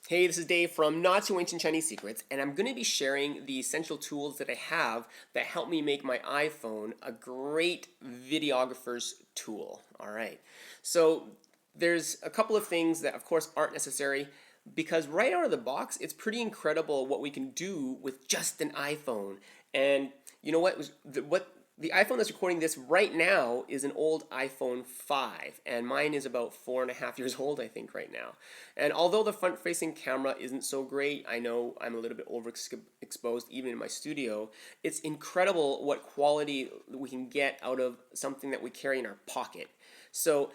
Hey, this is Dave from Not So Ancient Chinese Secrets, and I'm going to be sharing the essential tools that I have that help me make my iPhone a great videographer's tool. All right, so there's a couple of things that, of course, aren't necessary because right out of the box, it's pretty incredible what we can do with just an iPhone. And you know what the iPhone that's recording this right now is an old iPhone 5, and mine is about 4.5 years old, I think, right now. And although the front-facing camera isn't so great, I know I'm a little bit overexposed even in my studio, it's incredible what quality we can get out of something that we carry in our pocket. So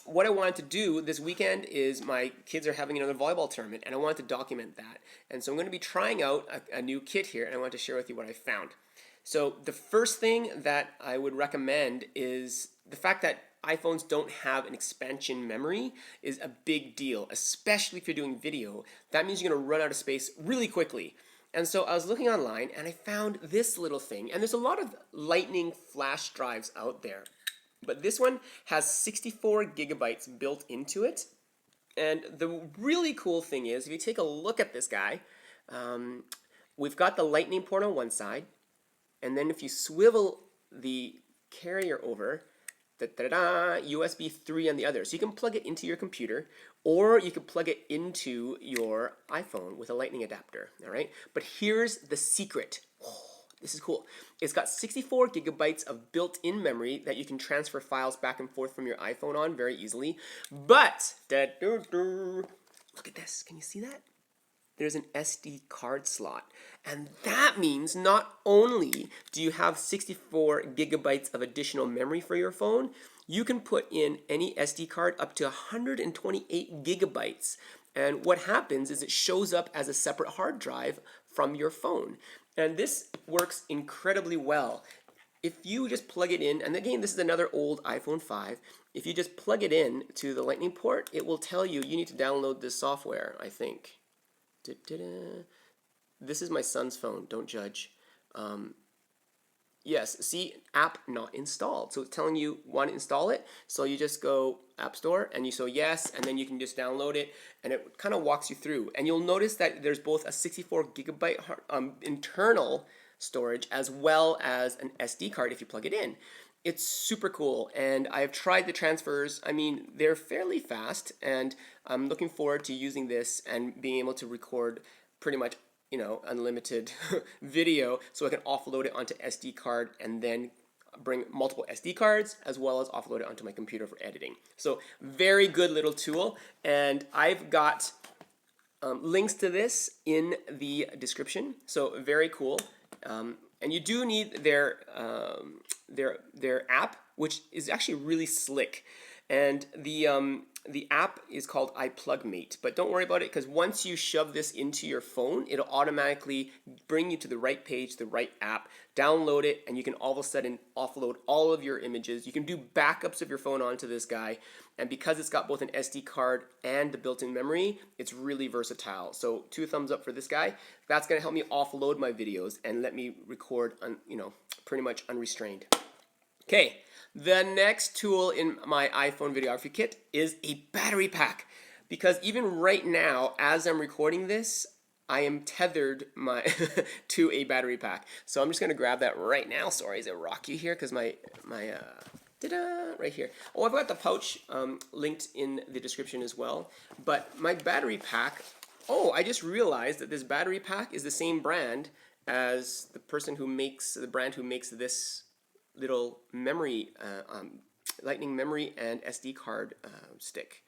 what I wanted to do this weekend is my kids are having another volleyball tournament, and I wanted to document that. And so I'm going to be trying out a new kit here, and I want to share with you what I found. So the first thing that I would recommend is the fact that iPhones don't have an expansion memory is a big deal, especially if you're doing video. That means you're going to run out of space really quickly. And so I was looking online and I found this little thing, and there's a lot of lightning flash drives out there. But this one has 64 gigabytes built into it. And the really cool thing is, if you take a look at this guy, we've got the lightning port on one side, and then if you swivel the carrier over, USB 3 on the other. So you can plug it into your computer, or you can plug it into your iPhone with a lightning adapter, all right? But here's the secret. Oh, this is cool. It's got 64 gigabytes of built-in memory that you can transfer files back and forth from your iPhone on very easily. But, look at this. Can you see that? There's an SD card slot. And that means not only do you have 64 gigabytes of additional memory for your phone, you can put in any SD card up to 128 gigabytes. And what happens is it shows up as a separate hard drive from your phone. And this works incredibly well. If you just plug it in, and again, this is another old iPhone 5, if you just plug it in to the lightning port, it will tell you need to download this software, I think. This is my son's phone, don't judge. Yes, see, app not installed. So it's telling you want to install it. So you just go App Store and you say yes, and then you can just download it, and it kind of walks you through. And you'll notice that there's both a 64 gigabyte internal storage as well as an SD card if you plug it in. It's super cool, and I've tried the transfers. I mean, they're fairly fast, and I'm looking forward to using this and being able to record pretty much, unlimited video, so I can offload it onto SD card and then bring multiple SD cards as well as offload it onto my computer for editing. So very good little tool, and I've got links to this in the description. So very cool. And you do need their app, which is actually really slick. And the app is called iPlugMate. But don't worry about it, because once you shove this into your phone, it'll automatically bring you to the right page, the right app, download it, and you can all of a sudden offload all of your images. You can do backups of your phone onto this guy. And because it's got both an SD card and the built-in memory, it's really versatile. So 2 thumbs up for this guy. That's going to help me offload my videos and let me record, pretty much unrestrained. Okay, the next tool in my iPhone videography kit is a battery pack. Because even right now, as I'm recording this, I am tethered to a battery pack. So I'm just going to grab that right now. Sorry, is it rocky here? Because right here. Oh, I've got the pouch linked in the description as well. But my battery pack, I just realized that this battery pack is the same brand as the brand who makes this little memory, lightning memory and SD card stick.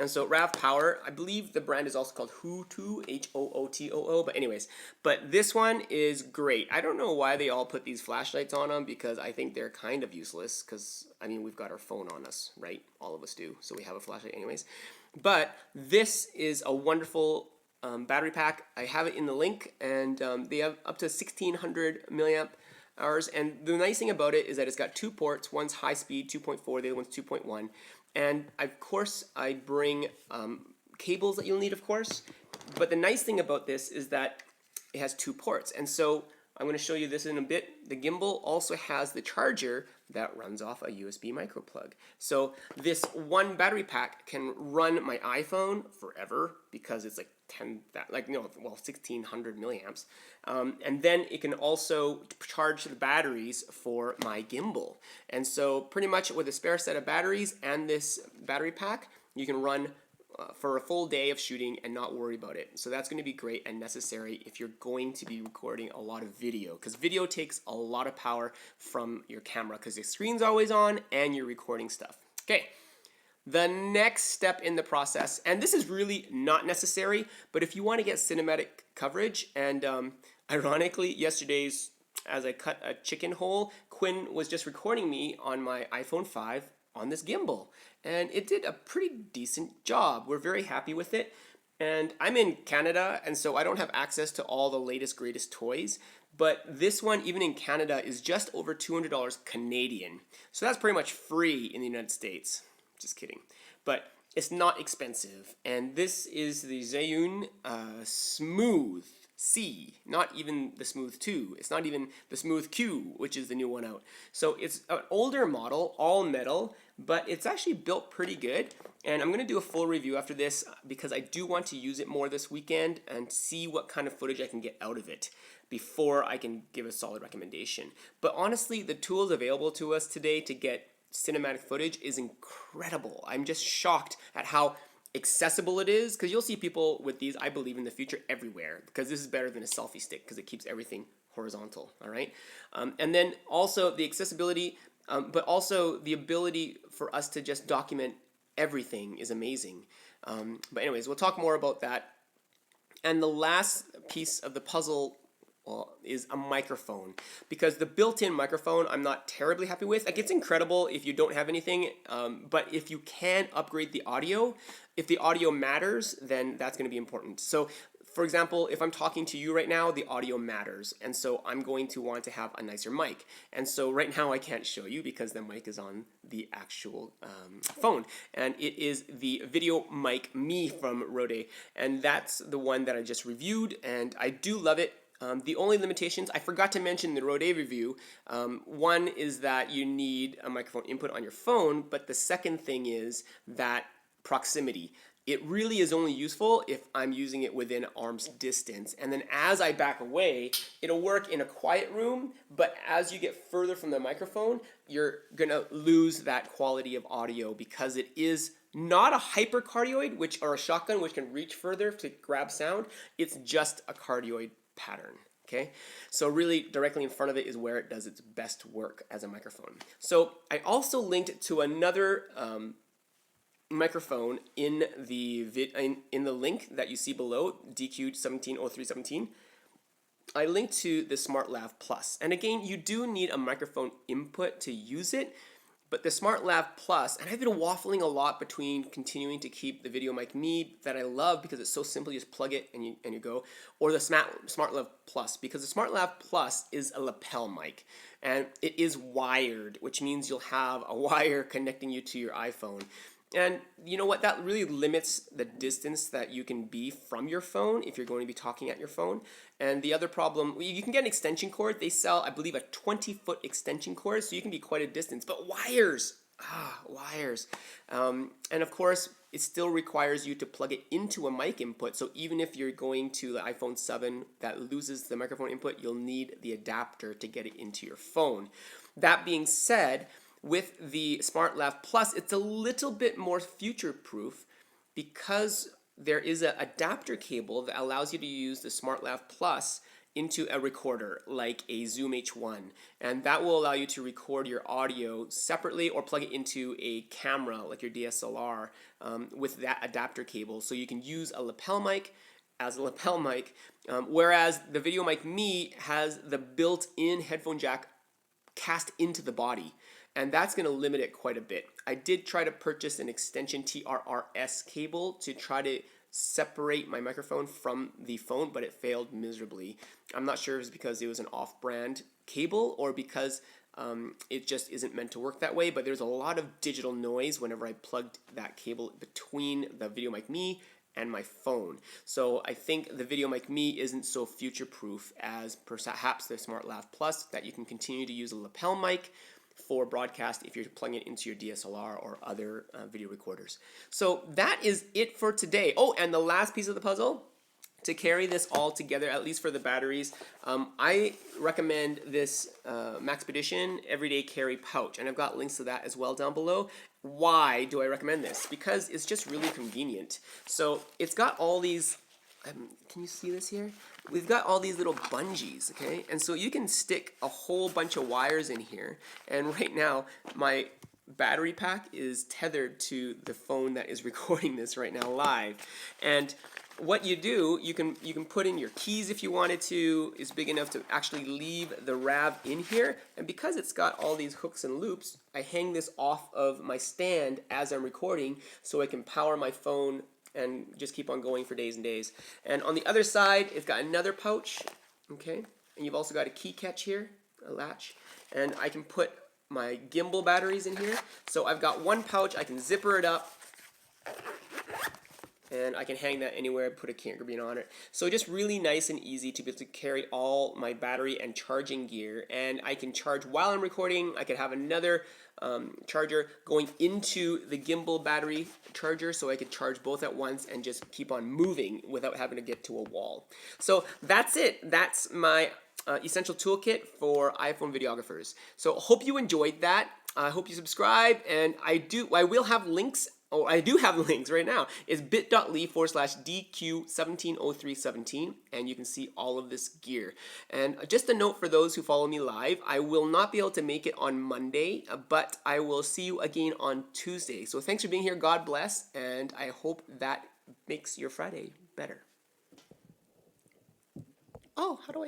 And so RAV Power, I believe the brand is also called Hootoo, Hootoo, but this one is great. I don't know why they all put these flashlights on them, because I think they're kind of useless, because, we've got our phone on us, right? All of us do, so we have a flashlight anyways. But this is a wonderful battery pack. I have it in the link, and they have up to 1600 milliamp hours. And the nice thing about it is that it's got 2 ports. One's high speed, 2.4, the other one's 2.1. And of course, I bring cables that you'll need, of course. But the nice thing about this is that it has 2 ports. And so I'm going to show you this in a bit. The gimbal also has the charger that runs off a USB micro plug. So this one battery pack can run my iPhone forever because it's like 1600 milliamps. And then it can also charge the batteries for my gimbal. And so pretty much with a spare set of batteries and this battery pack, you can run for a full day of shooting and not worry about it. So that's going to be great and necessary if you're going to be recording a lot of video, because video takes a lot of power from your camera because the screen's always on and you're recording stuff. Okay, the next step in the process, and this is really not necessary, but if you want to get cinematic coverage, and ironically yesterday's, as I cut a chicken hole, Quinn was just recording me on my iPhone 5 on this gimbal, and it did a pretty decent job. We're very happy with it, and I'm in Canada, and so I don't have access to all the latest greatest toys, but this one, even in Canada, is just over $200 Canadian. So that's pretty much free in the United States. Just kidding. But it's not expensive, and this is the Zhiyun Smooth C, not even the Smooth 2. It's not even the Smooth Q, which is the new one out. So it's an older model, all metal, but it's actually built pretty good. And I'm going to do a full review after this because I do want to use it more this weekend and see what kind of footage I can get out of it before I can give a solid recommendation. But honestly, the tools available to us today to get cinematic footage is incredible. I'm just shocked at how accessible it is, because you'll see people with these, I believe, in the future everywhere, because this is better than a selfie stick because it keeps everything horizontal. All right, and then also the accessibility, but also the ability for us to just document everything is amazing. But anyways, we'll talk more about that. And the last piece of the puzzle is a microphone, because the built-in microphone I'm not terribly happy with. Like, it's incredible if you don't have anything, but if you can upgrade the audio, if the audio matters, then that's going to be important. So for example, if I'm talking to you right now, the audio matters, and so I'm going to want to have a nicer mic. And so right now I can't show you because the mic is on the actual phone, and it is the Video Mic Me from Rode, and that's the one that I just reviewed, and I do love it. The only limitations, I forgot to mention in the Rode review, one is that you need a microphone input on your phone, but the second thing is that proximity. It really is only useful if I'm using it within arm's distance, and then as I back away, it'll work in a quiet room, but as you get further from the microphone, you're gonna lose that quality of audio because it is not a hypercardioid, or a shotgun, which can reach further to grab sound. It's just a cardioid pattern. Okay, so really directly in front of it is where it does its best work as a microphone. So I also linked to another microphone in the in the link that you see below, DQ170317. I linked to the SmartLav Plus, and again, you do need a microphone input to use it. But the SmartLav Plus, and I've been waffling a lot between continuing to keep the Video Mic Me that I love because it's so simple, you just plug it and you go, or the SmartLav Plus, because the SmartLav Plus is a lapel mic, and it is wired, which means you'll have a wire connecting you to your iPhone. And you know what? That really limits the distance that you can be from your phone if you're going to be talking at your phone. And the other problem, you can get an extension cord. They sell, I believe, a 20-foot extension cord, so you can be quite a distance. But wires, wires. And of course, it still requires you to plug it into a mic input. So even if you're going to the iPhone 7 that loses the microphone input, you'll need the adapter to get it into your phone. That being said, with the SmartLav Plus, it's a little bit more future-proof because there is an adapter cable that allows you to use the SmartLav Plus into a recorder like a Zoom H1, and that will allow you to record your audio separately or plug it into a camera like your DSLR with that adapter cable, so you can use a lapel mic as a lapel mic, whereas the Video Mic Me has the built-in headphone jack cast into the body, and that's going to limit it quite a bit. I did try to purchase an extension TRRS cable to try to separate my microphone from the phone, but it failed miserably. I'm not sure if it's because it was an off-brand cable or because it just isn't meant to work that way, but there's a lot of digital noise whenever I plugged that cable between the Video Mic Me and my phone. So I think the Video Mic Me isn't so future-proof as perhaps the Smart Lav Plus, that you can continue to use a lapel mic for broadcast if you're plugging it into your DSLR or other video recorders. So that is it for today. Oh, and the last piece of the puzzle, to carry this all together, at least for the batteries, I recommend this Maxpedition Everyday Carry Pouch, and I've got links to that as well down below. Why do I recommend this? Because it's just really convenient. So it's got all these, can you see this here? We've got all these little bungees, okay? And so you can stick a whole bunch of wires in here, and right now my battery pack is tethered to the phone that is recording this right now live. And what you do, you can put in your keys if you wanted to. It's big enough to actually leave the RAV in here, and because it's got all these hooks and loops, I hang this off of my stand as I'm recording so I can power my phone and just keep on going for days and days. And on the other side, it's got another pouch, okay? And you've also got a key catch here, a latch, and I can put my gimbal batteries in here. So I've got one pouch, I can zipper it up, and I can hang that anywhere, put a carabiner on it. So just really nice and easy to be able to carry all my battery and charging gear. And I can charge while I'm recording. I could have another charger going into the gimbal battery charger, so I could charge both at once and just keep on moving without having to get to a wall. So that's it. That's my essential toolkit for iPhone videographers. So hope you enjoyed that. I hope you subscribe, and I will have links. Oh, I do have links right now. It's bit.ly/DQ170317, and you can see all of this gear. And just a note for those who follow me live, I will not be able to make it on Monday, but I will see you again on Tuesday. So thanks for being here. God bless, and I hope that makes your Friday better. Oh, how do I